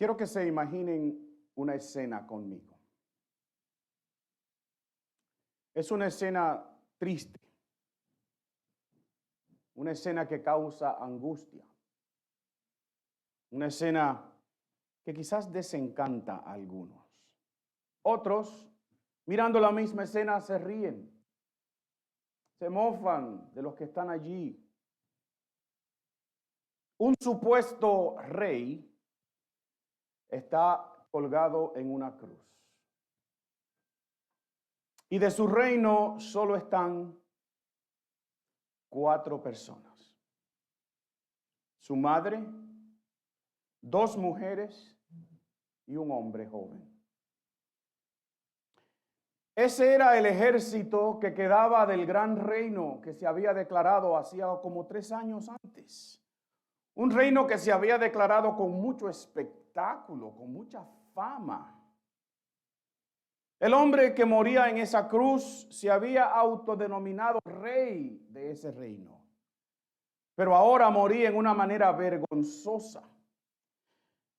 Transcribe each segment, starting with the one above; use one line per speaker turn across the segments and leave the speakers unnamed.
Quiero que se imaginen una escena conmigo. Es una escena triste, una escena que causa angustia, una escena que quizás desencanta a algunos. Otros, mirando la misma escena, se ríen, se mofan de los que están allí. Un supuesto rey está colgado en una cruz. Y de su reino solo están 4 personas. Su madre, 2 mujeres y un hombre joven. Ese era el ejército que quedaba del gran reino que se había declarado hacía como 3 años antes. Un reino que se había declarado con mucho espectáculo, con mucha fama. El hombre que moría en esa cruz se había autodenominado rey de ese reino, pero ahora moría en una manera vergonzosa.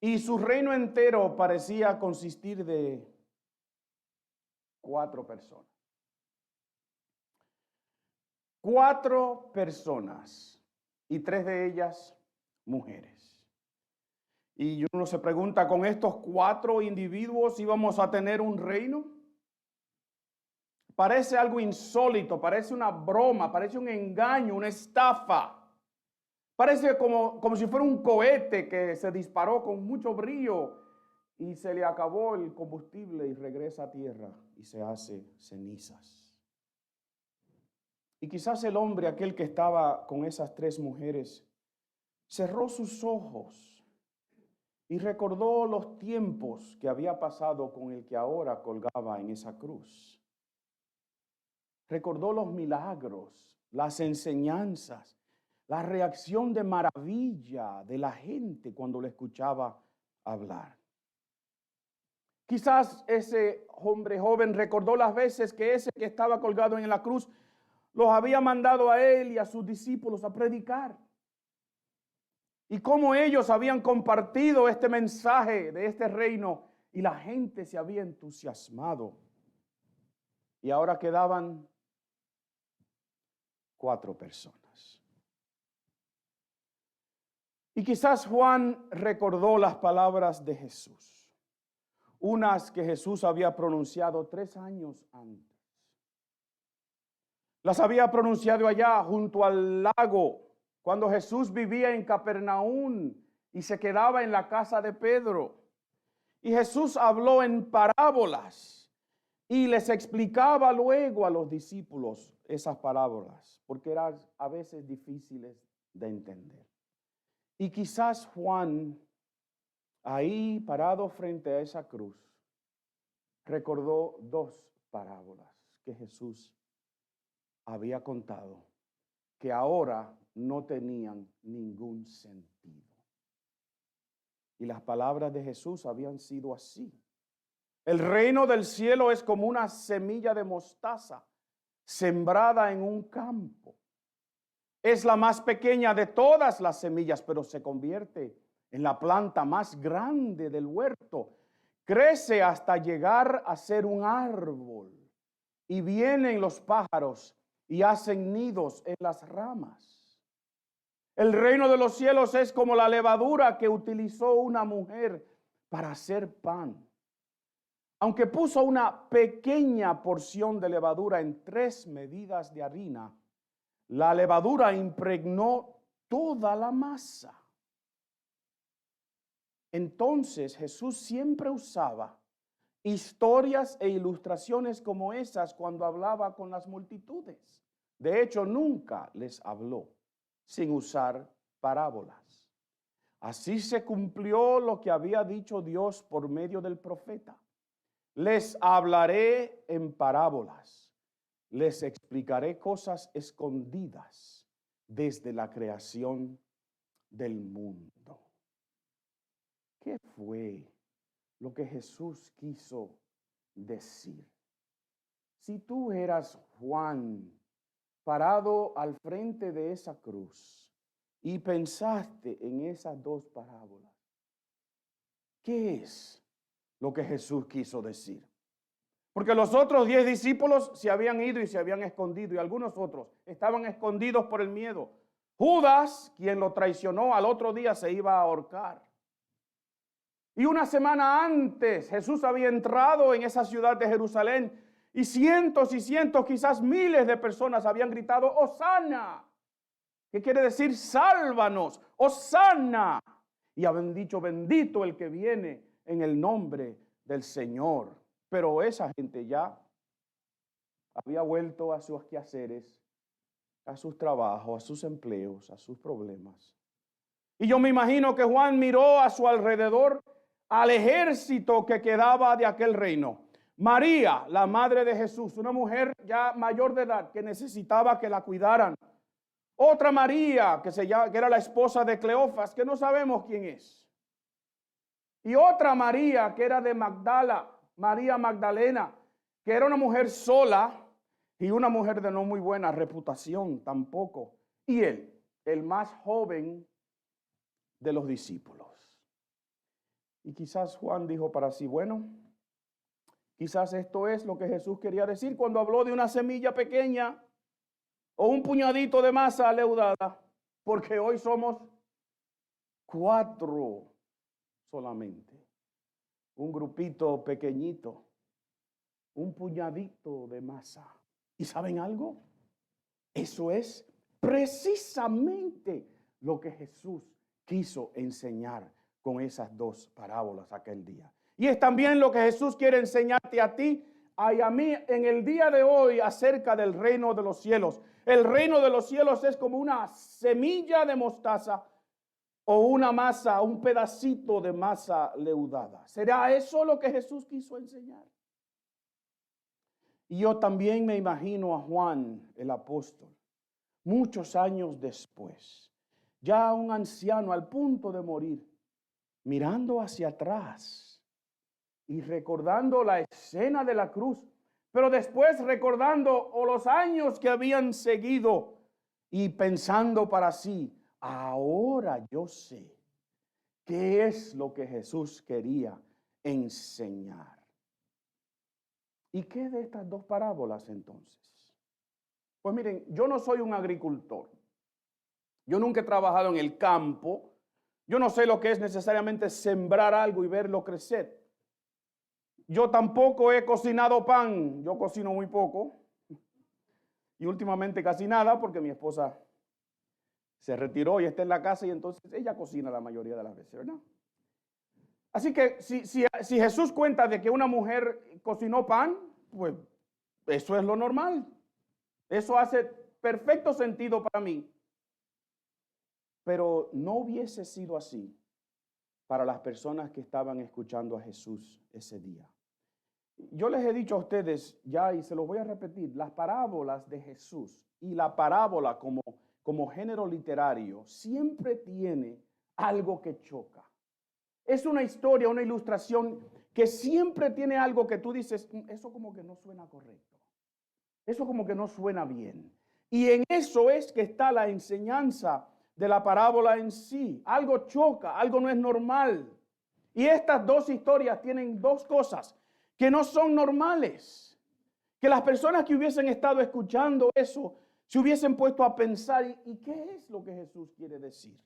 Y su reino entero parecía consistir de 4 personas. 4 personas y 3 de ellas mujeres. Y uno se pregunta, ¿con estos 4 individuos íbamos a tener un reino? Parece algo insólito, parece una broma, parece un engaño, una estafa. Parece como si fuera un cohete que se disparó con mucho brío y se le acabó el combustible y regresa a tierra y se hace cenizas. Y quizás el hombre, aquel que estaba con esas 3 mujeres, cerró sus ojos y recordó los tiempos que había pasado con el que ahora colgaba en esa cruz. Recordó los milagros, las enseñanzas, la reacción de maravilla de la gente cuando le escuchaba hablar. Quizás ese hombre joven recordó las veces que ese que estaba colgado en la cruz los había mandado a él y a sus discípulos a predicar. Y cómo ellos habían compartido este mensaje de este reino y la gente se había entusiasmado. Y ahora quedaban 4 personas. Y quizás Juan recordó las palabras de Jesús, unas que Jesús había pronunciado 3 años antes. Las había pronunciado allá junto al lago, cuando Jesús vivía en Capernaum y se quedaba en la casa de Pedro. Y Jesús habló en parábolas y les explicaba luego a los discípulos esas parábolas, porque eran a veces difíciles de entender. Y quizás Juan, ahí parado frente a esa cruz, recordó 2 parábolas que Jesús había contado, que ahora no tenían ningún sentido. Y las palabras de Jesús habían sido así. El reino del cielo es como una semilla de mostaza sembrada en un campo. Es la más pequeña de todas las semillas, pero se convierte en la planta más grande del huerto. Crece hasta llegar a ser un árbol. Y vienen los pájaros y hacen nidos en las ramas. El reino de los cielos es como la levadura que utilizó una mujer para hacer pan. Aunque puso una pequeña porción de levadura en 3 medidas de harina, la levadura impregnó toda la masa. Entonces Jesús siempre usaba historias e ilustraciones como esas cuando hablaba con las multitudes. De hecho, nunca les habló sin usar parábolas. Así se cumplió lo que había dicho Dios por medio del profeta. Les hablaré en parábolas, les explicaré cosas escondidas desde la creación del mundo. ¿Qué fue lo que Jesús quiso decir? Si tú eras Juan, parado al frente de esa cruz y pensaste en esas 2 parábolas, ¿Qué es lo que Jesús quiso decir? Porque los otros 10 discípulos se habían ido y se habían escondido, y algunos otros estaban escondidos por el miedo. Judas, quien lo traicionó, al otro día se iba a ahorcar. Y una semana antes Jesús había entrado en esa ciudad de Jerusalén y cientos, quizás miles de personas habían gritado, ¡Hosana! ¿Qué quiere decir? Sálvanos, ¡Hosana! Y habían dicho, bendito el que viene en el nombre del Señor. Pero esa gente ya había vuelto a sus quehaceres, a sus trabajos, a sus empleos, a sus problemas. Y yo me imagino que Juan miró a su alrededor al ejército que quedaba de aquel reino. María, la madre de Jesús, una mujer ya mayor de edad que necesitaba que la cuidaran. Otra María, que era la esposa de Cleofas, que no sabemos quién es. Y otra María, que era de Magdala, María Magdalena, que era una mujer sola y una mujer de no muy buena reputación tampoco. Y él, el más joven de los discípulos. Y quizás Juan dijo para sí, bueno, quizás esto es lo que Jesús quería decir cuando habló de una semilla pequeña o un puñadito de masa leudada, porque hoy somos 4 solamente. Un grupito pequeñito, un puñadito de masa. ¿Y saben algo? Eso es precisamente lo que Jesús quiso enseñar con esas 2 parábolas aquel día. Y es también lo que Jesús quiere enseñarte a ti y a mí en el día de hoy acerca del reino de los cielos. El reino de los cielos es como una semilla de mostaza o una masa, un pedacito de masa leudada. ¿Será eso lo que Jesús quiso enseñar? Y yo también me imagino a Juan, el apóstol, muchos años después, ya un anciano al punto de morir, mirando hacia atrás y recordando la escena de la cruz, pero después recordando los años que habían seguido y pensando para sí, ahora yo sé qué es lo que Jesús quería enseñar. ¿Y qué de estas 2 parábolas entonces? Pues miren, yo no soy un agricultor. Yo nunca he trabajado en el campo. Yo no sé lo que es necesariamente sembrar algo y verlo crecer. Yo tampoco he cocinado pan. Yo cocino muy poco. Y últimamente casi nada porque mi esposa se retiró y está en la casa y entonces ella cocina la mayoría de las veces, ¿verdad? Así que si Jesús cuenta de que una mujer cocinó pan, pues eso es lo normal. Eso hace perfecto sentido para mí. Pero no hubiese sido así para las personas que estaban escuchando a Jesús ese día. Yo les he dicho a ustedes ya y se los voy a repetir, las parábolas de Jesús y la parábola como género literario siempre tiene algo que choca. Es una historia, una ilustración que siempre tiene algo que tú dices, eso como que no suena correcto. Eso como que no suena bien. Y en eso es que está la enseñanza de la parábola en sí. Algo choca, algo no es normal. Y estas 2 historias tienen 2 cosas que no son normales. Que las personas que hubiesen estado escuchando eso se hubiesen puesto a pensar, ¿y qué es lo que Jesús quiere decir?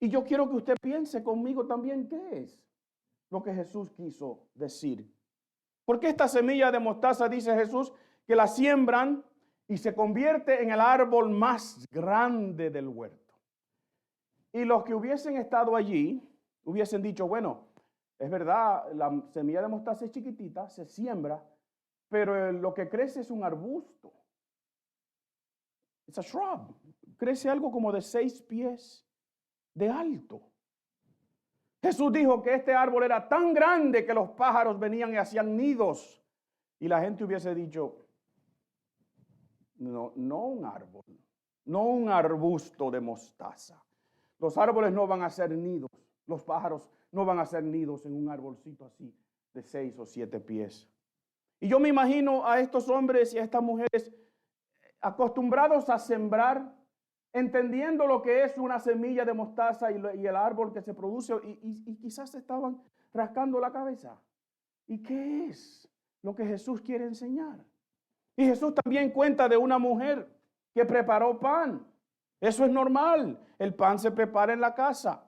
Y yo quiero que usted piense conmigo también qué es lo que Jesús quiso decir. Porque esta semilla de mostaza, dice Jesús, que la siembran y se convierte en el árbol más grande del huerto. Y los que hubiesen estado allí hubiesen dicho, bueno, es verdad, la semilla de mostaza es chiquitita, se siembra, pero lo que crece es un arbusto. It's a shrub. Crece algo como de 6 pies de alto. Jesús dijo que este árbol era tan grande que los pájaros venían y hacían nidos. Y la gente hubiese dicho, no un árbol, no un arbusto de mostaza. Los árboles no van a hacer nidos. Los pájaros no van a hacer nidos en un arbolcito así de 6 o 7 pies. Y yo me imagino a estos hombres y a estas mujeres acostumbrados a sembrar entendiendo lo que es una semilla de mostaza y el árbol que se produce, y quizás estaban rascando la cabeza. ¿Y qué es lo que Jesús quiere enseñar? Y Jesús también cuenta de una mujer que preparó pan. Eso es normal. El pan se prepara en la casa.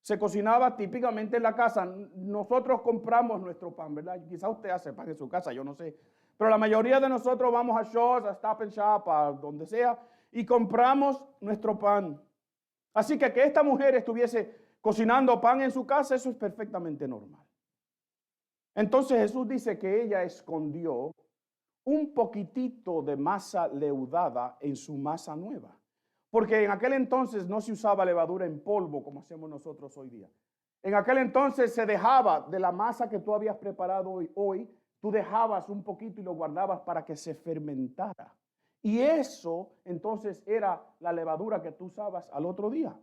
Se cocinaba típicamente en la casa. Nosotros compramos nuestro pan, ¿verdad? Quizás usted hace pan en su casa, yo no sé. Pero la mayoría de nosotros vamos a Shaw's, a Stop and Shop, a donde sea, y compramos nuestro pan. Así que esta mujer estuviese cocinando pan en su casa, eso es perfectamente normal. Entonces Jesús dice que ella escondió un poquitito de masa leudada en su masa nueva. Porque en aquel entonces no se usaba levadura en polvo como hacemos nosotros hoy día. En aquel entonces se dejaba de la masa que tú habías preparado hoy, tú dejabas un poquito y lo guardabas para que se fermentara. Y eso entonces era la levadura que tú usabas al otro día.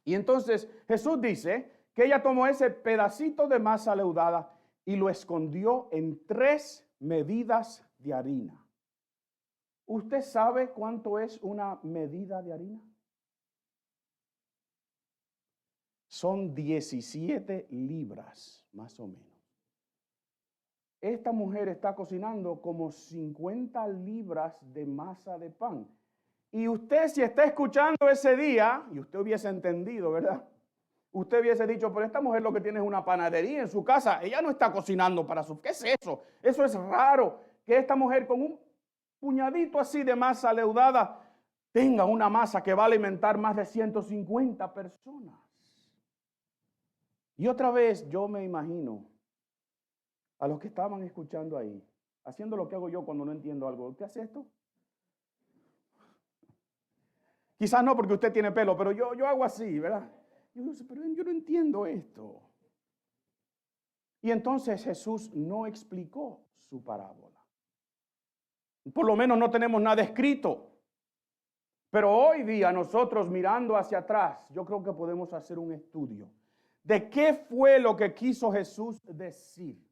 Y entonces Jesús dice que ella tomó ese pedacito de masa leudada y lo escondió en 3 medidas de harina. ¿Usted sabe cuánto es una medida de harina? Son 17 libras, más o menos. Esta mujer está cocinando como 50 libras de masa de pan. Y usted, si está escuchando ese día, y usted hubiese entendido, ¿verdad? Usted hubiese dicho, pero esta mujer lo que tiene es una panadería en su casa. Ella no está cocinando para su... ¿Qué es eso? Eso es raro, que esta mujer con un puñadito así de masa leudada tenga una masa que va a alimentar más de 150 personas. Y otra vez yo me imagino a los que estaban escuchando ahí, haciendo lo que hago yo cuando no entiendo algo. ¿Qué hace esto? Quizás no porque usted tiene pelo, pero yo hago así, ¿verdad? Pero yo no entiendo esto. Y entonces Jesús no explicó su parábola. Por lo menos no tenemos nada escrito. Pero hoy día nosotros mirando hacia atrás, yo creo que podemos hacer un estudio de qué fue lo que quiso Jesús decir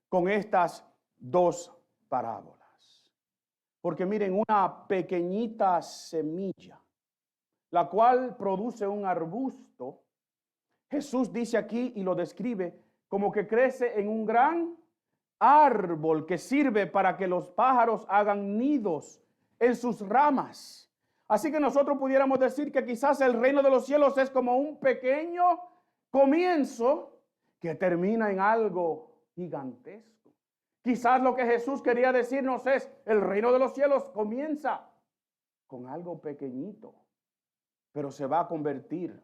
con estas 2 parábolas. Porque miren, una pequeñita semilla, la cual produce un arbusto, Jesús dice aquí y lo describe como que crece en un gran árbol que sirve para que los pájaros hagan nidos en sus ramas. Así que nosotros pudiéramos decir que quizás el reino de los cielos es como un pequeño comienzo que termina en algo gigantesco. Quizás lo que Jesús quería decirnos es, el reino de los cielos comienza con algo pequeñito, pero se va a convertir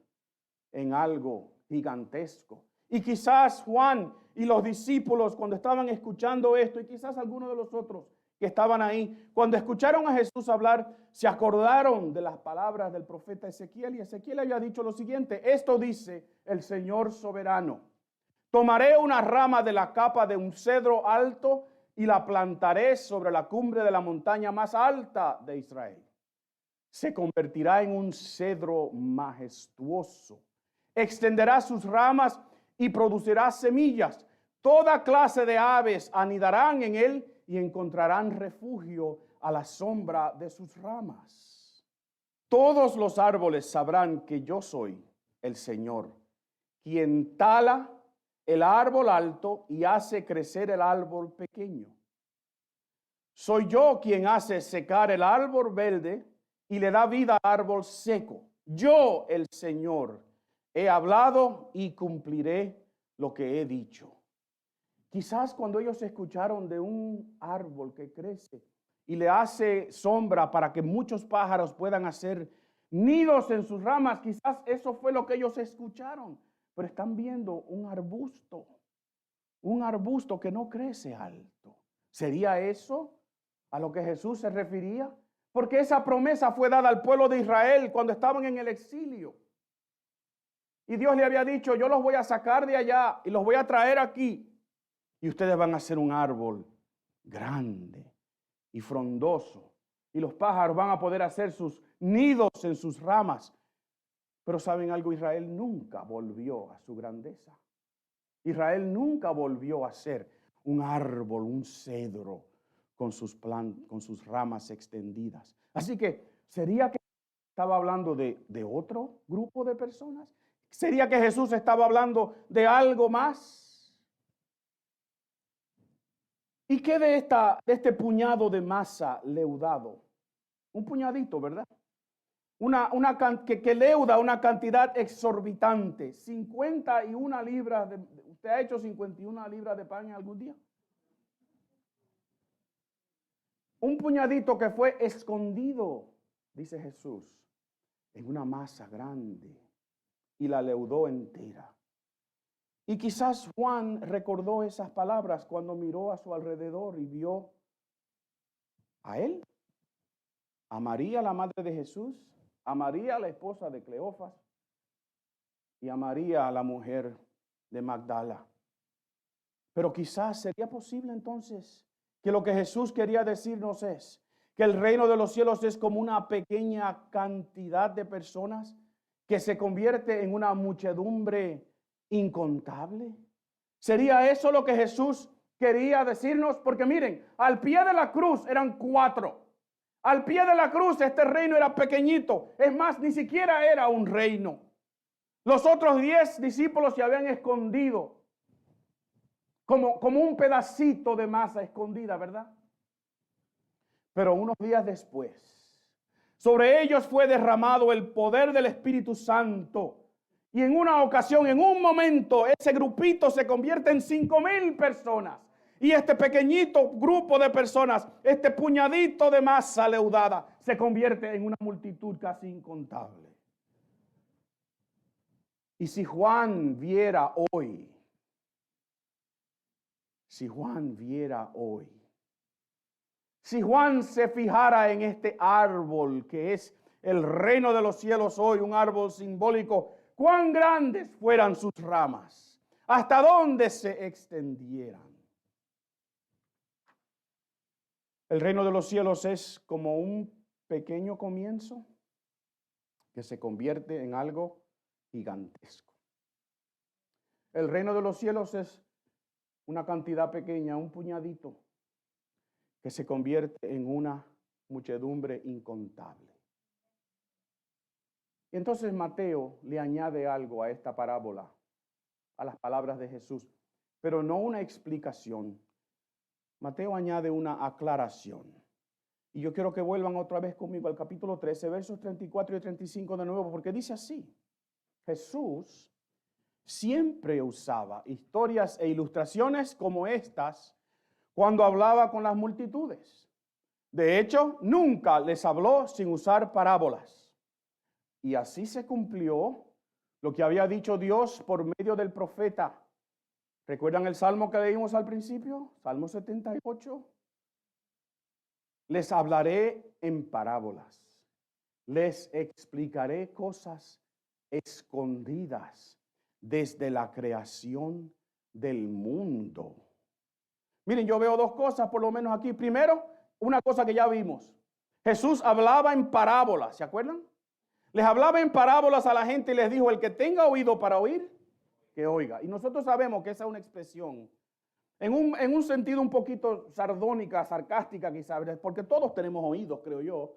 en algo gigantesco. Y quizás Juan y los discípulos cuando estaban escuchando esto, y quizás algunos de los otros que estaban ahí, cuando escucharon a Jesús hablar, se acordaron de las palabras del profeta Ezequiel, y Ezequiel había dicho lo siguiente: esto dice el Señor soberano, tomaré una rama de la capa de un cedro alto y la plantaré sobre la cumbre de la montaña más alta de Israel. Se convertirá en un cedro majestuoso, extenderá sus ramas y producirá semillas. Toda clase de aves anidarán en él y encontrarán refugio a la sombra de sus ramas. Todos los árboles sabrán que yo soy el Señor, quien tala el árbol alto y hace crecer el árbol pequeño. Soy yo quien hace secar el árbol verde y le da vida al árbol seco. Yo, el Señor, he hablado y cumpliré lo que he dicho. Quizás cuando ellos escucharon de un árbol que crece y le hace sombra para que muchos pájaros puedan hacer nidos en sus ramas, quizás eso fue lo que ellos escucharon. Pero están viendo un arbusto que no crece alto. ¿Sería eso a lo que Jesús se refería? Porque esa promesa fue dada al pueblo de Israel cuando estaban en el exilio. Y Dios le había dicho, yo los voy a sacar de allá y los voy a traer aquí. Y ustedes van a ser un árbol grande y frondoso. Y los pájaros van a poder hacer sus nidos en sus ramas. Pero ¿saben algo? Israel nunca volvió a su grandeza. Israel nunca volvió a ser un árbol, un cedro con sus ramas extendidas. Así que sería que estaba hablando de otro grupo de personas? ¿Sería que Jesús estaba hablando de algo más? ¿Y qué de este puñado de masa leudado? Un puñadito, ¿verdad? Que leuda una cantidad exorbitante. 51 libras. ¿Usted ha hecho 51 libras de pan en algún día? Un puñadito que fue escondido, dice Jesús, en una masa grande y la leudó entera. Y quizás Juan recordó esas palabras cuando miró a su alrededor y vio a él, a María, la madre de Jesús, a María, la esposa de Cleofas, y a María, la mujer de Magdala. Pero quizás sería posible entonces que lo que Jesús quería decirnos es que el reino de los cielos es como una pequeña cantidad de personas que se convierte en una muchedumbre incontable. ¿Sería eso lo que Jesús quería decirnos? Porque miren, al pie de la cruz eran 4. Al pie de la cruz este reino era pequeñito. Es más, ni siquiera era un reino. Los otros 10 discípulos se habían escondido como un pedacito de masa escondida, ¿verdad? Pero unos días después, sobre ellos fue derramado el poder del Espíritu Santo. Y en una ocasión, en un momento, ese grupito se convierte en 5,000 personas. Y este pequeñito grupo de personas, este puñadito de masa leudada, se convierte en una multitud casi incontable. Y si Juan viera hoy, si Juan se fijara en este árbol que es el reino de los cielos hoy, un árbol simbólico, cuán grandes fueran sus ramas, hasta dónde se extendieran. El reino de los cielos es como un pequeño comienzo que se convierte en algo gigantesco. El reino de los cielos es una cantidad pequeña, un puñadito, que se convierte en una muchedumbre incontable. Y entonces Mateo le añade algo a esta parábola, a las palabras de Jesús, pero no una explicación. Mateo añade una aclaración. Y yo quiero que vuelvan otra vez conmigo al capítulo 13, versos 34 y 35 de nuevo, porque dice así: Jesús siempre usaba historias e ilustraciones como estas cuando hablaba con las multitudes. De hecho, nunca les habló sin usar parábolas. Y así se cumplió lo que había dicho Dios por medio del profeta. ¿Recuerdan el salmo que leímos al principio? Salmo 78. Les hablaré en parábolas. Les explicaré cosas escondidas desde la creación del mundo. Miren, yo veo dos cosas por lo menos aquí. Primero, una cosa que ya vimos. Jesús hablaba en parábolas, ¿se acuerdan? Les hablaba en parábolas a la gente y les dijo: el que tenga oído para oír, que oiga. Y nosotros sabemos que esa es una expresión en un sentido un poquito sardónica, sarcástica quizás, porque todos tenemos oídos, creo yo.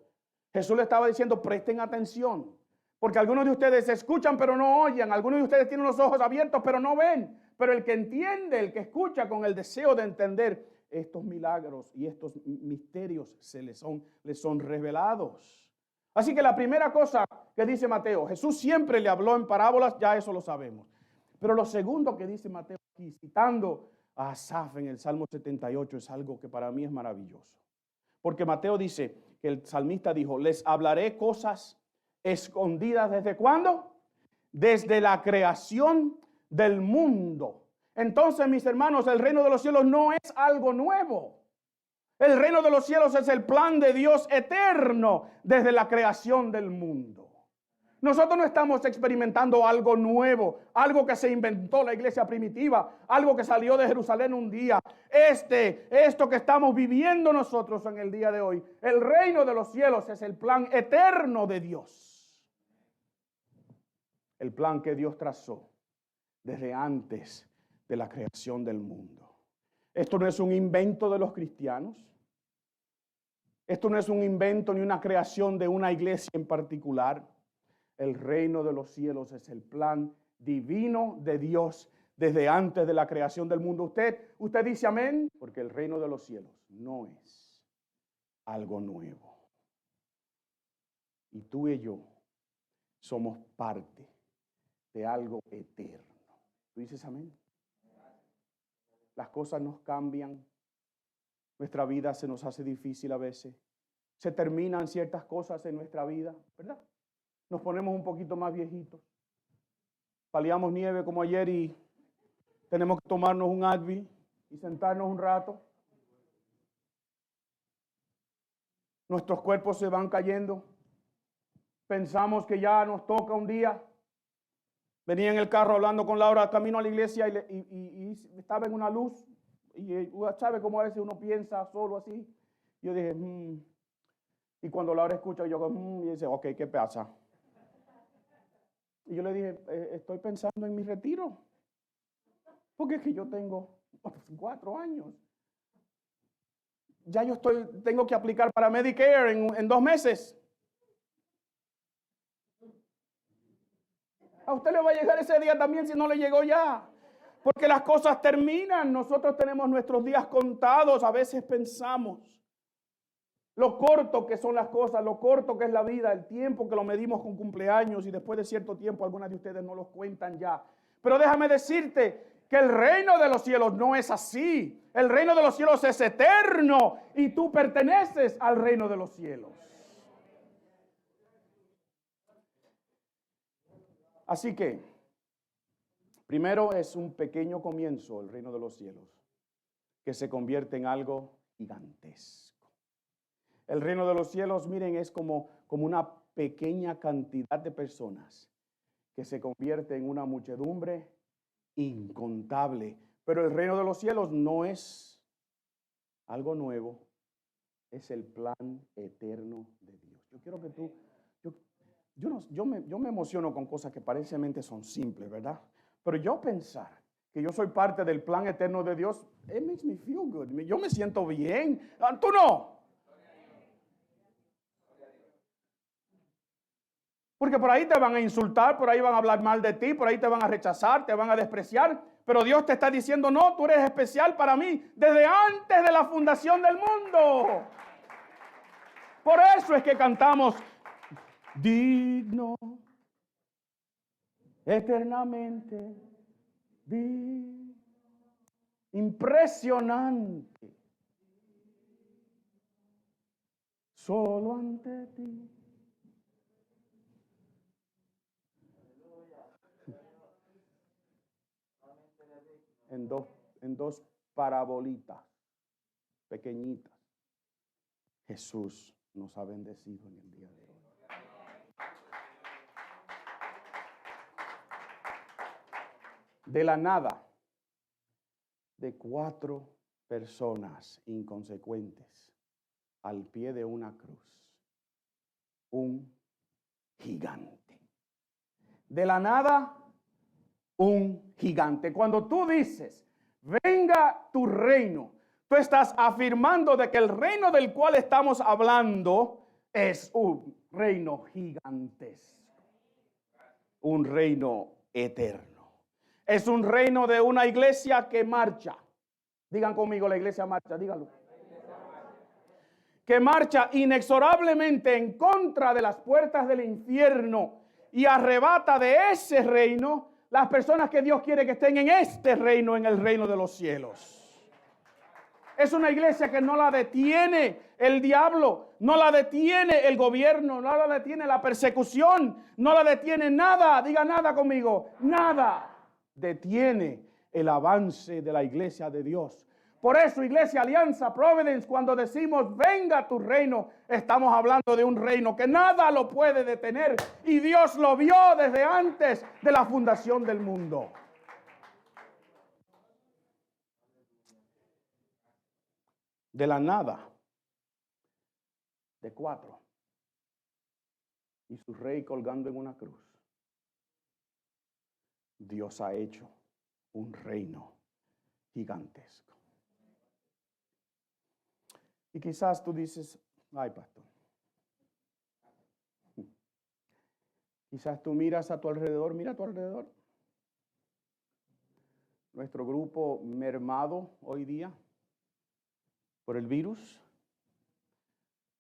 Jesús le estaba diciendo: presten atención, porque algunos de ustedes escuchan pero no oyen, algunos de ustedes tienen los ojos abiertos pero no ven, pero el que entiende, el que escucha con el deseo de entender, estos milagros y estos misterios les son revelados. Así que la primera cosa que dice Mateo, Jesús siempre le habló en parábolas, ya eso lo sabemos. Pero lo segundo que dice Mateo aquí, citando a Asaf en el Salmo 78, es algo que para mí es maravilloso. Porque Mateo dice que el salmista dijo: les hablaré cosas escondidas. ¿Desde cuándo? Desde la creación del mundo. Entonces, mis hermanos, el reino de los cielos no es algo nuevo. El reino de los cielos es el plan de Dios eterno desde la creación del mundo. Nosotros no estamos experimentando algo nuevo, algo que se inventó la iglesia primitiva, algo que salió de Jerusalén un día. Esto que estamos viviendo nosotros en el día de hoy, el reino de los cielos es el plan eterno de Dios. El plan que Dios trazó desde antes de la creación del mundo. Esto no es un invento de los cristianos. Esto no es un invento ni una creación de una iglesia en particular. El reino de los cielos es el plan divino de Dios desde antes de la creación del mundo. Usted dice amén, porque el reino de los cielos no es algo nuevo. Y tú y yo somos parte de algo eterno. ¿Tú dices amén? Las cosas nos cambian. Nuestra vida se nos hace difícil a veces. Se terminan ciertas cosas en nuestra vida, ¿verdad? Nos ponemos un poquito más viejitos. Paliamos nieve como ayer y tenemos que tomarnos un Advil y sentarnos un rato. Nuestros cuerpos se van cayendo. Pensamos que ya nos toca un día. Venía en el carro hablando con Laura camino a la iglesia y estaba en una luz. Y sabe cómo a veces uno piensa solo así. Yo dije, Y cuando Laura escucha, yo y dice, ok, ¿qué pasa? Y yo le dije, estoy pensando en mi retiro. Porque es que yo tengo 4 años. Ya yo tengo que aplicar para Medicare en 2 meses. A usted le va a llegar ese día también si no le llegó ya. Porque las cosas terminan. Nosotros tenemos nuestros días contados. A veces pensamos lo corto que son las cosas, lo corto que es la vida, el tiempo que lo medimos con cumpleaños y después de cierto tiempo algunas de ustedes no los cuentan ya. Pero déjame decirte que el reino de los cielos no es así. El reino de los cielos es eterno y tú perteneces al reino de los cielos. Así que, primero es un pequeño comienzo el reino de los cielos que se convierte en algo gigantesco. El reino de los cielos, miren, es como una pequeña cantidad de personas que se convierte en una muchedumbre incontable. Pero el reino de los cielos no es algo nuevo, es el plan eterno de Dios. Yo quiero que tú, yo me emociono con cosas que parecentemente son simples, ¿verdad? Pero yo pensar que yo soy parte del plan eterno de Dios, it makes me feel good. Yo me siento bien. ¿Tú no? Porque por ahí te van a insultar, por ahí van a hablar mal de ti, por ahí te van a rechazar, te van a despreciar. Pero Dios te está diciendo, no, tú eres especial para mí desde antes de la fundación del mundo. Por eso es que cantamos, digno, eternamente, impresionante, solo ante ti. En dos parabolitas pequeñitas, Jesús nos ha bendecido en el día de hoy. De la nada, de 4 personas inconsecuentes al pie de una cruz, un gigante. De la nada, un gigante. Cuando tú dices, venga tu reino, tú estás afirmando de que el reino del cual estamos hablando es un reino gigantesco, un reino eterno. Es un reino de una iglesia que marcha. Digan conmigo, la iglesia marcha, díganlo. Que marcha inexorablemente en contra de las puertas del infierno y arrebata de ese reino las personas que Dios quiere que estén en este reino, en el reino de los cielos. Es una iglesia que no la detiene el diablo, no la detiene el gobierno, no la detiene la persecución, no la detiene nada, diga nada conmigo, nada detiene el avance de la iglesia de Dios. Por eso, Iglesia Alianza Providence, cuando decimos venga tu reino, estamos hablando de un reino que nada lo puede detener y Dios lo vio desde antes de la fundación del mundo. De la nada, de 4, y su rey colgando en una cruz, Dios ha hecho un reino gigantesco. Y quizás tú dices, Ay, pastor. Quizás tú miras a tu alrededor, mira a tu alrededor. Nuestro grupo mermado hoy día por el virus.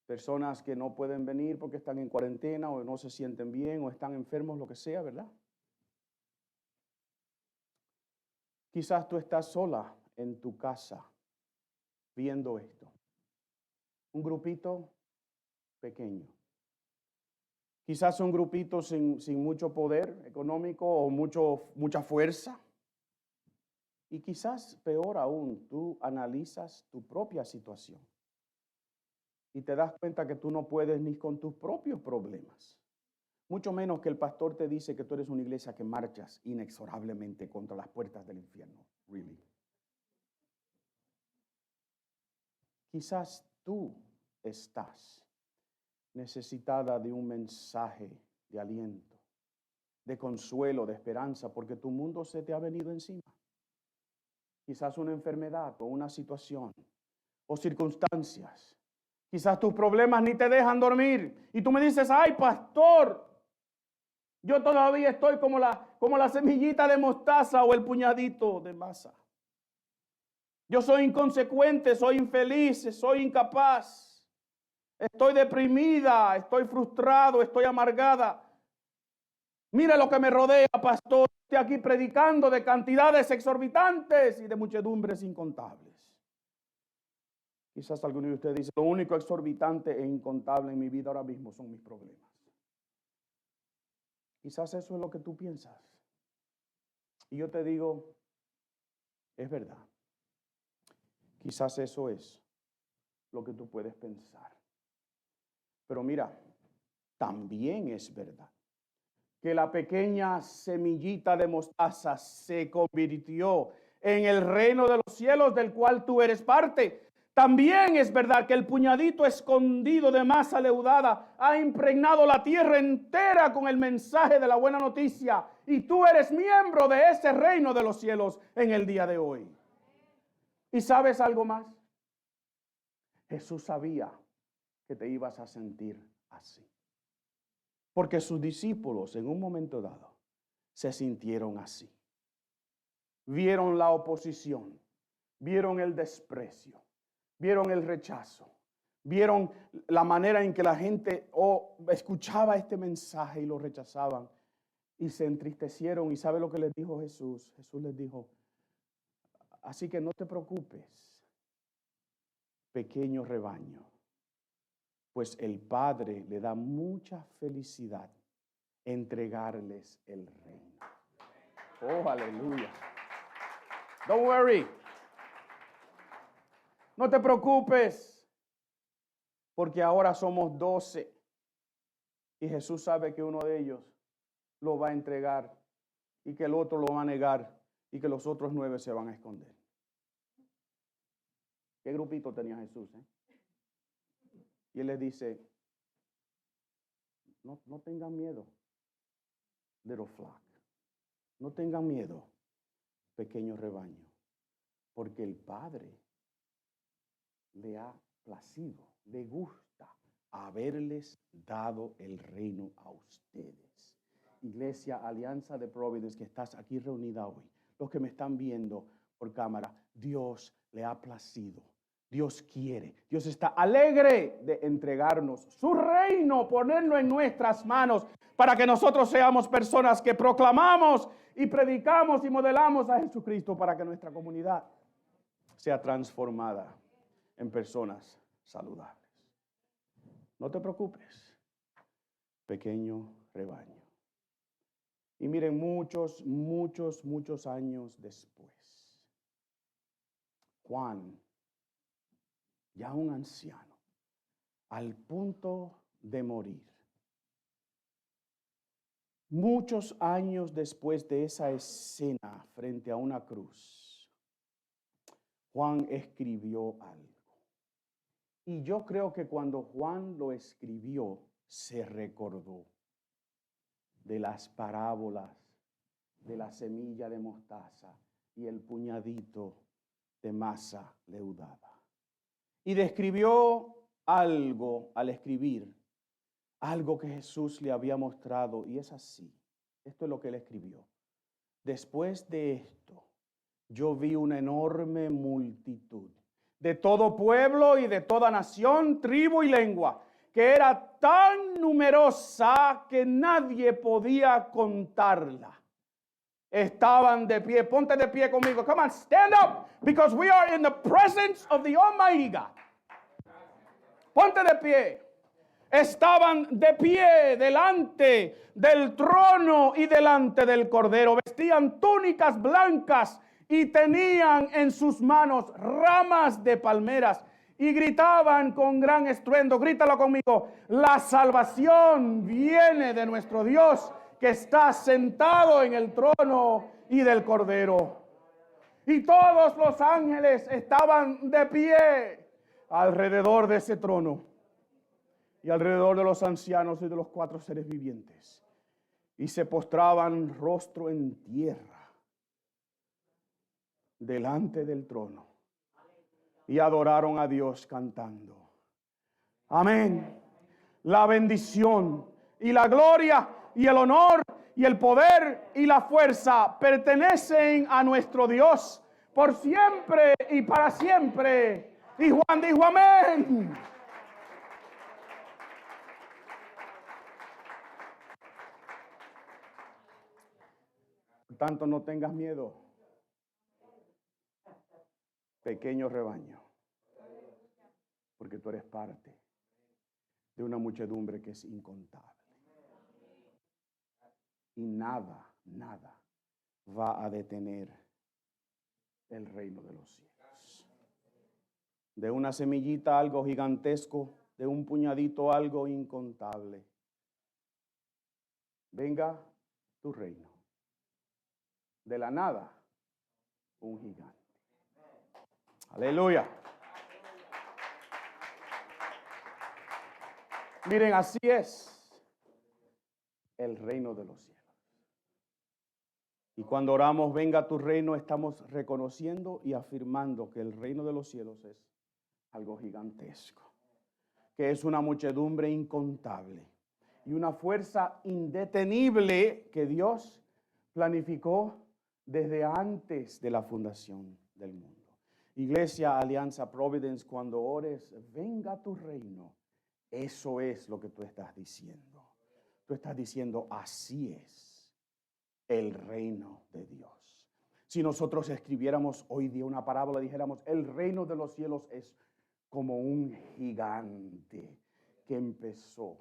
Personas que no pueden venir porque están en cuarentena o no se sienten bien o están enfermos, lo que sea, ¿verdad? Quizás tú estás sola en tu casa viendo esto. Un grupito pequeño. Quizás un grupito sin mucho poder económico o mucha fuerza. Y quizás peor aún, tú analizas tu propia situación y te das cuenta que tú no puedes ni con tus propios problemas. Mucho menos que el pastor te dice que tú eres una iglesia que marchas inexorablemente contra las puertas del infierno. Really. Quizás tú estás necesitada de un mensaje de aliento, de consuelo, de esperanza, porque tu mundo se te ha venido encima. Quizás una enfermedad o una situación o circunstancias. Quizás tus problemas ni te dejan dormir. Y tú me dices, ay, pastor, yo todavía estoy como la semillita de mostaza o el puñadito de masa. Yo soy inconsecuente, soy infeliz, soy incapaz. Estoy deprimida, estoy frustrado, estoy amargada. Mira lo que me rodea, pastor. Estoy aquí predicando de cantidades exorbitantes y de muchedumbres incontables. Quizás alguno de ustedes dice, lo único exorbitante e incontable en mi vida ahora mismo son mis problemas. Quizás eso es lo que tú piensas. Y yo te digo, es verdad. Quizás eso es lo que tú puedes pensar. Pero mira, también es verdad que la pequeña semillita de mostaza se convirtió en el reino de los cielos del cual tú eres parte. También es verdad que el puñadito escondido de masa leudada ha impregnado la tierra entera con el mensaje de la buena noticia y tú eres miembro de ese reino de los cielos en el día de hoy. ¿Y sabes algo más? Jesús sabía que te ibas a sentir así. Porque sus discípulos en un momento dado se sintieron así. Vieron la oposición, vieron el desprecio, vieron el rechazo, vieron la manera en que la gente escuchaba este mensaje y lo rechazaban y se entristecieron. ¿Y sabe lo que les dijo Jesús? Jesús les dijo, así que no te preocupes, pequeño rebaño, pues el Padre le da mucha felicidad entregarles el reino. Oh, aleluya. Don't worry. No te preocupes, porque ahora somos 12 y Jesús sabe que uno de ellos lo va a entregar y que el otro lo va a negar y que los otros 9 se van a esconder. ¿Qué grupito tenía Jesús? Y él les dice, no tengan miedo, little flock. No tengan miedo, pequeño rebaño, porque el Padre le ha placido, le gusta haberles dado el reino a ustedes. Iglesia Alianza de Providence, que estás aquí reunida hoy, los que me están viendo por cámara, Dios le ha placido. Dios quiere, Dios está alegre de entregarnos su reino, ponerlo en nuestras manos para que nosotros seamos personas que proclamamos y predicamos y modelamos a Jesucristo para que nuestra comunidad sea transformada en personas saludables. No te preocupes, pequeño rebaño. Y miren, muchos años después, Juan, ya un anciano, al punto de morir. Muchos años después de esa escena frente a una cruz, Juan escribió algo. Y yo creo que cuando Juan lo escribió, se recordó de las parábolas de la semilla de mostaza y el puñadito de masa leudada. Y describió algo al escribir, algo que Jesús le había mostrado, y es así. Esto es lo que él escribió. Después de esto, yo vi una enorme multitud de todo pueblo y de toda nación, tribu y lengua, que era tan numerosa que nadie podía contarla. Estaban de pie. Ponte de pie conmigo. Come on, stand up, because we are in the presence of the Almighty God. Ponte de pie. Estaban de pie delante del trono y delante del Cordero. Vestían túnicas blancas y tenían en sus manos ramas de palmeras y gritaban con gran estruendo. Grítalo conmigo. La salvación viene de nuestro Dios, que está sentado en el trono y del Cordero. Y todos los ángeles estaban de pie alrededor de ese trono y alrededor de los ancianos y de los 4 seres vivientes, y se postraban rostro en tierra delante del trono y adoraron a Dios cantando: amén. La bendición y la gloria y el honor y el poder y la fuerza pertenecen a nuestro Dios por siempre y para siempre. Y Juan dijo amén. Por tanto, no tengas miedo, pequeño rebaño, porque tú eres parte de una muchedumbre que es incontable. Y nada va a detener el reino de los cielos. De una semillita algo gigantesco, de un puñadito algo incontable. Venga tu reino. De la nada, un gigante. Aleluya. Miren, así es el reino de los cielos. Y cuando oramos, venga tu reino, estamos reconociendo y afirmando que el reino de los cielos es algo gigantesco, que es una muchedumbre incontable y una fuerza indetenible que Dios planificó desde antes de la fundación del mundo. Iglesia, Alianza, Providence, cuando ores, venga tu reino. Eso es lo que tú estás diciendo. Tú estás diciendo, así es el reino de Dios. Si nosotros escribiéramos hoy día una parábola, dijéramos, el reino de los cielos es como un gigante que empezó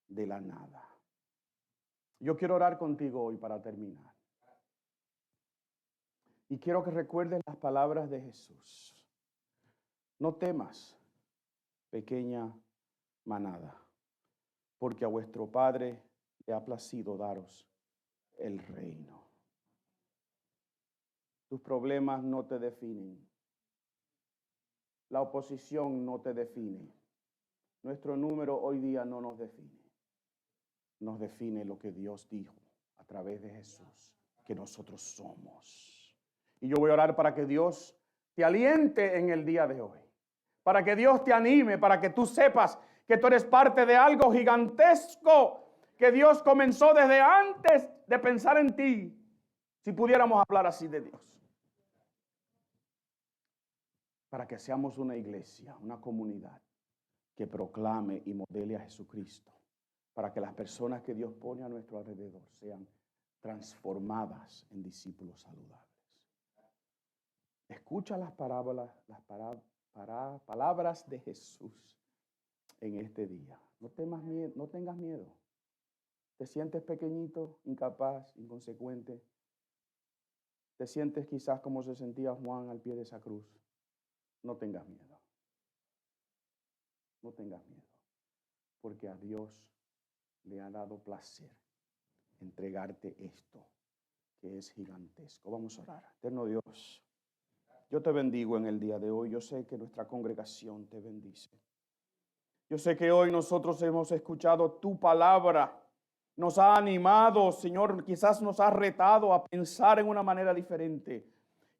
de la nada. Yo quiero orar contigo hoy para terminar. Y quiero que recuerdes las palabras de Jesús. No temas, pequeña manada, porque a vuestro Padre le ha placido daros el reino. Tus problemas no te definen. La oposición no te define. Nuestro número hoy día no nos define. Nos define lo que Dios dijo a través de Jesús, que nosotros somos. Y yo voy a orar para que Dios te aliente en el día de hoy, para que Dios te anime, para que tú sepas que tú eres parte de algo gigantesco, que Dios comenzó desde antes de pensar en ti, si pudiéramos hablar así de Dios. Para que seamos una iglesia, una comunidad que proclame y modele a Jesucristo, para que las personas que Dios pone a nuestro alrededor sean transformadas en discípulos saludables. Escucha las parábolas, palabras de Jesús en este día. No temas miedo, no tengas miedo. ¿Te sientes pequeñito, incapaz, inconsecuente? ¿Te sientes quizás como se sentía Juan al pie de esa cruz? No tengas miedo. No tengas miedo. Porque a Dios le ha dado placer entregarte esto que es gigantesco. Vamos a orar. Eterno Dios, yo te bendigo en el día de hoy. Yo sé que nuestra congregación te bendice. Yo sé que hoy nosotros hemos escuchado tu palabra. Nos ha animado, Señor, quizás nos ha retado a pensar en una manera diferente.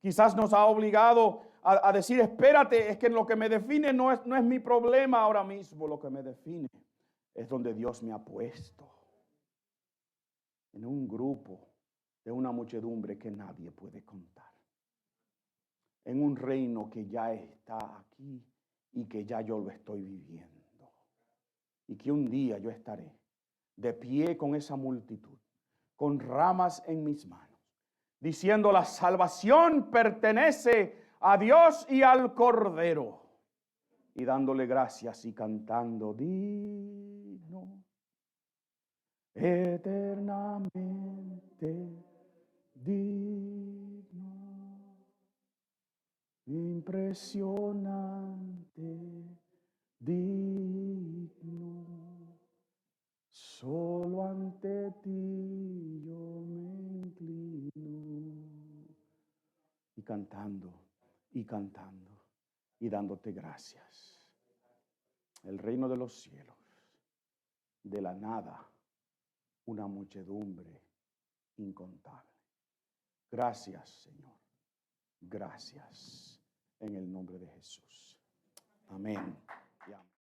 Quizás nos ha obligado a decir, espérate, es que lo que me define no es mi problema ahora mismo. Lo que me define es donde Dios me ha puesto. En un grupo de una muchedumbre que nadie puede contar. En un reino que ya está aquí y que ya yo lo estoy viviendo. Y que un día yo estaré de pie con esa multitud, con ramas en mis manos, diciendo la salvación pertenece a Dios y al Cordero, y dándole gracias y cantando digno, eternamente digno, impresionante, digno, solo ante ti yo me inclino. Y cantando, y cantando, y dándote gracias. El reino de los cielos, de la nada, una muchedumbre incontable. Gracias, Señor. Gracias en el nombre de Jesús. Amén.